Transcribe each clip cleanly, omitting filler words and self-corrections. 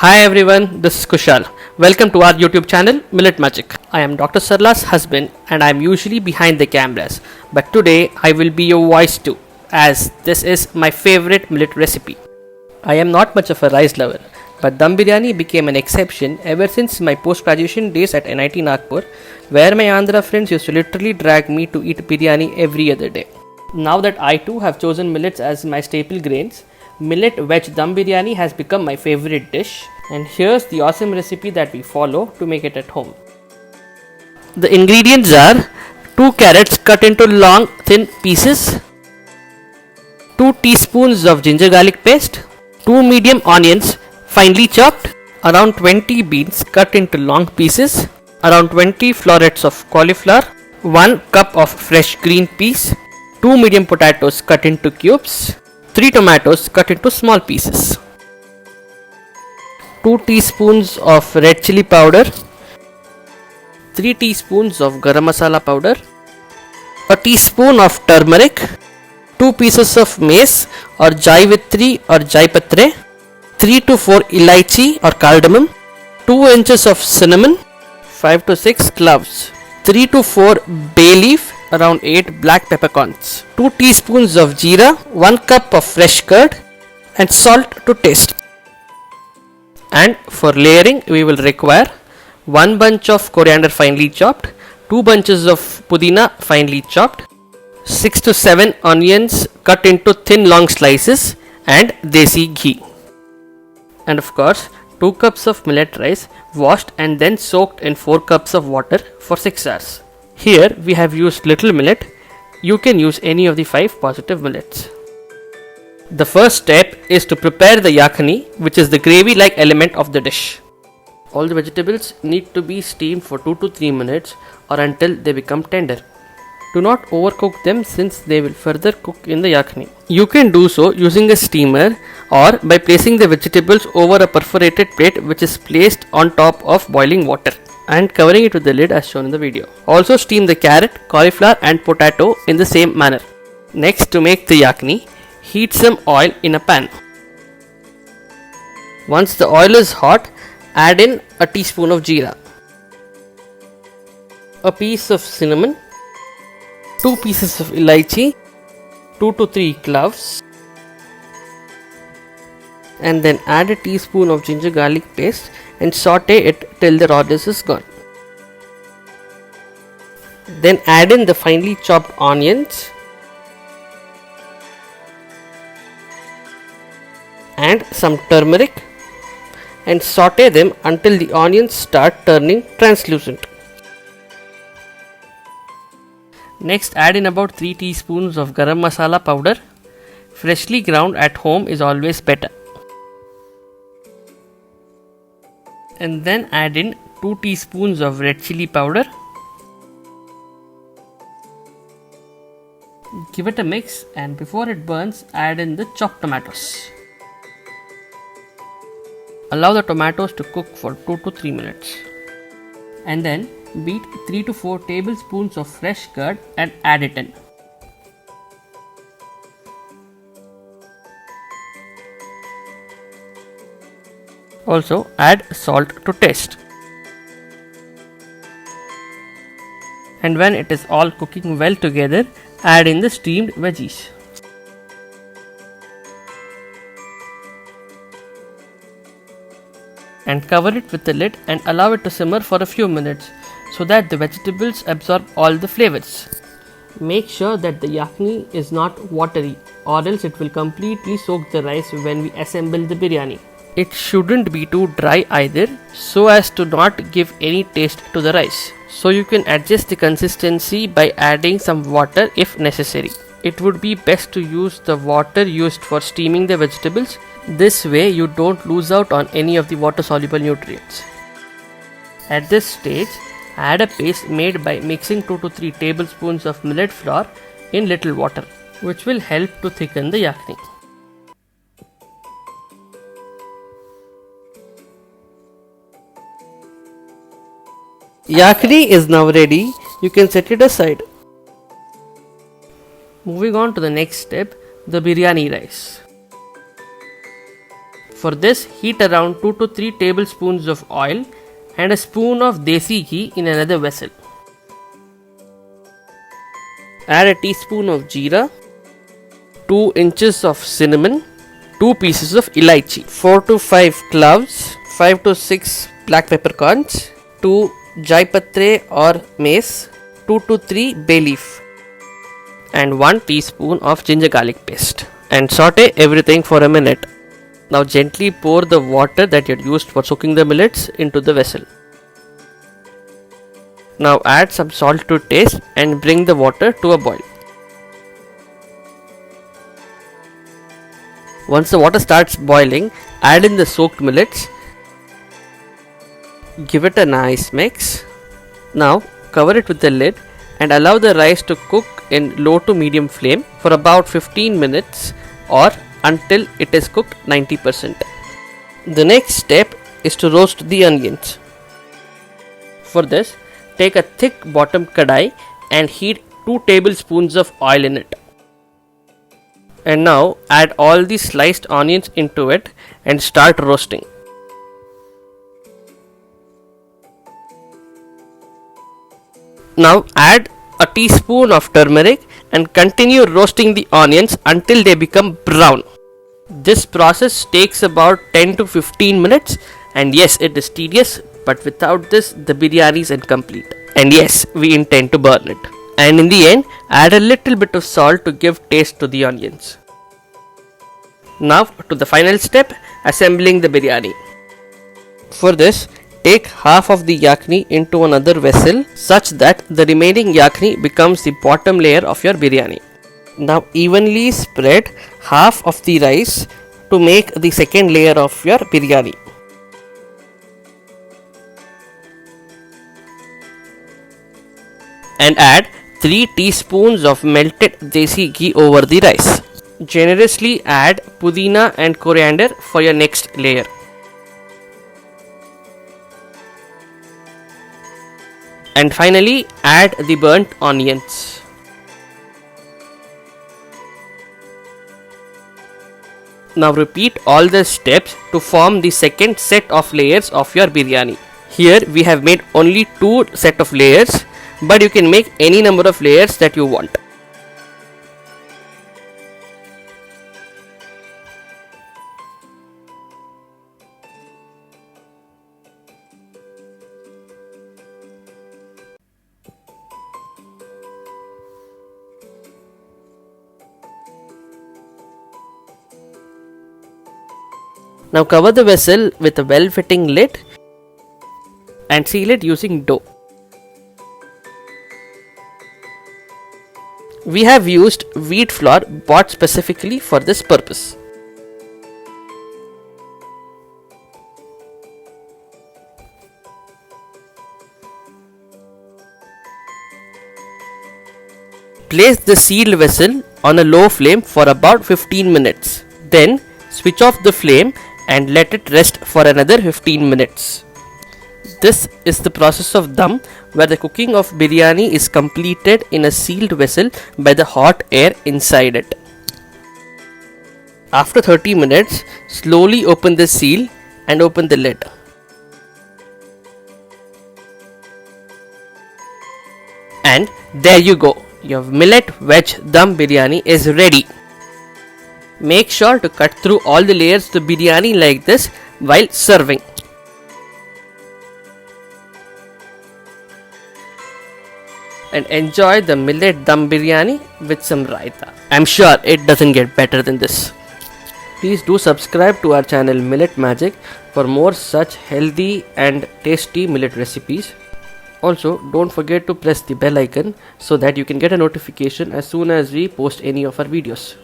Hi everyone, this is Kushal. Welcome to our YouTube channel Millet Magic. I am Dr. Sarla's husband and I am usually behind the cameras. But today I will be your voice too, as this is my favorite millet recipe. I am not much of a rice lover, but dum biryani became an exception ever since my post-graduation days at NIT Nagpur, where my Andhra friends used to literally drag me to eat biryani every other day. Now that I too have chosen millets as my staple grains, millet veg dum biryani has become my favorite dish, and here's the awesome recipe that we follow to make it at home. The ingredients are 2 carrots cut into long thin pieces, 2 teaspoons of ginger garlic paste, 2 medium onions finely chopped, around 20 beans cut into long pieces, around 20 florets of cauliflower, 1 cup of fresh green peas, 2 medium potatoes cut into cubes, 3 tomatoes cut into small pieces, 2 teaspoons of red chili powder, 3 teaspoons of garam masala powder, a teaspoon of turmeric, 2 pieces of mace or jaivitri or jaipatre, 3 to 4 elaichi or cardamom, 2 inches of cinnamon, 5 to 6 cloves, 3 to 4 bay leaf, around 8 black peppercorns, 2 teaspoons of jeera, 1 cup of fresh curd, and salt to taste. And for layering, we will require 1 bunch of coriander finely chopped, 2 bunches of pudina finely chopped, 6 to 7 onions cut into thin long slices, and desi ghee. And of course, 2 cups of millet rice washed and then soaked in 4 cups of water for 6 hours. Here we have used little millet. You can use any of the 5 positive millets. The first step is to prepare the yakhni, which is the gravy like element of the dish. All the vegetables need to be steamed for 2 to 3 minutes or until they become tender. Do not overcook them since they will further cook in the yakhni. You can do so using a steamer or by placing the vegetables over a perforated plate which is placed on top of boiling water and covering it with the lid as shown in the video. Also steam the carrot, cauliflower and potato in the same manner. Next, to make the yakhni, heat some oil in a pan. Once the oil is hot, add in a teaspoon of jeera, a piece of cinnamon, 2 pieces of elaichi, 2 to 3 cloves, and then add a teaspoon of ginger garlic paste and saute it till the rawness is gone. Then add in the finely chopped onions and some turmeric and saute them until the onions start turning translucent. Next, add in about 3 teaspoons of garam masala powder. Freshly ground at home is always better. And then add in 2 teaspoons of red chili powder. Give it a mix, and before it burns, add in the chopped tomatoes. Allow the tomatoes to cook for 2 to 3 minutes. And then beat 3 to 4 tablespoons of fresh curd and add it in. Also add salt to taste. And when it is all cooking well together, add in the steamed veggies. And cover it with the lid and allow it to simmer for a few minutes so that the vegetables absorb all the flavors. Make sure that the yakhni is not watery, or else it will completely soak the rice when we assemble the biryani. It shouldn't be too dry either, so as to not give any taste to the rice. So you can adjust the consistency by adding some water if necessary. It would be best to use the water used for steaming the vegetables. This way you don't lose out on any of the water soluble nutrients. At this stage, add a paste made by mixing 2 to 3 tablespoons of millet flour in little water, which will help to thicken the yakhni. Yakhni is now ready. You can set it aside. Moving on to the next step, the biryani rice. For this, heat around 2 to 3 tablespoons of oil and a spoon of desi ghee in another vessel. Add a teaspoon of jeera, 2 inches of cinnamon, 2 pieces of elaichi, 4 to 5 cloves, 5 to 6 black peppercorns, 2 jaipatre or mace, 2 to 3 bay leaf, and 1 teaspoon of ginger garlic paste, and saute everything for a minute. Now gently pour the water that you had used for soaking the millets into the vessel. Now add some salt to taste and bring the water to a boil. Once the water starts boiling, add in the soaked millets. Give it a nice mix. Now cover it with the lid and allow the rice to cook in low to medium flame for about 15 minutes or until it is cooked 90%. The next step is to roast the onions. For this, take a thick bottom kadai and heat 2 tablespoons of oil in it. And now add all the sliced onions into it and start roasting. Now add a teaspoon of turmeric and continue roasting the onions until they become brown. This process takes about 10 to 15 minutes, and yes, it is tedious, but without this the biryani is incomplete. And yes, we intend to burn it. And in the end, add a little bit of salt to give taste to the onions. Now to the final step, assembling the biryani. For this, take half of the yakni into another vessel such that the remaining yakni becomes the bottom layer of your biryani. Now evenly spread half of the rice to make the second layer of your biryani. And add 3 teaspoons of melted desi ghee over the rice. Generously add pudina and coriander for your next layer. And finally, add the burnt onions. Now repeat all the steps to form the second set of layers of your biryani. Here we have made only 2 set of layers, but you can make any number of layers that you want. Now cover the vessel with a well-fitting lid and seal it using dough. We have used wheat flour bought specifically for this purpose. Place the sealed vessel on a low flame for about 15 minutes. Then switch off the flame and let it rest for another 15 minutes. This is the process of dum, where the cooking of biryani is completed in a sealed vessel by the hot air inside it. After 30 minutes, slowly open the seal and open the lid. And there you go, your millet veg dum biryani is ready. Make sure to cut through all the layers of the biryani like this while serving. And enjoy the millet dum biryani with some raita. I'm sure it doesn't get better than this. Please do subscribe to our channel Millet Magic for more such healthy and tasty millet recipes. Also, don't forget to press the bell icon so that you can get a notification as soon as we post any of our videos.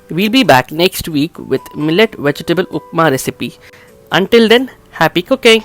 We'll be back next week with millet vegetable upma recipe. Until then, happy cooking!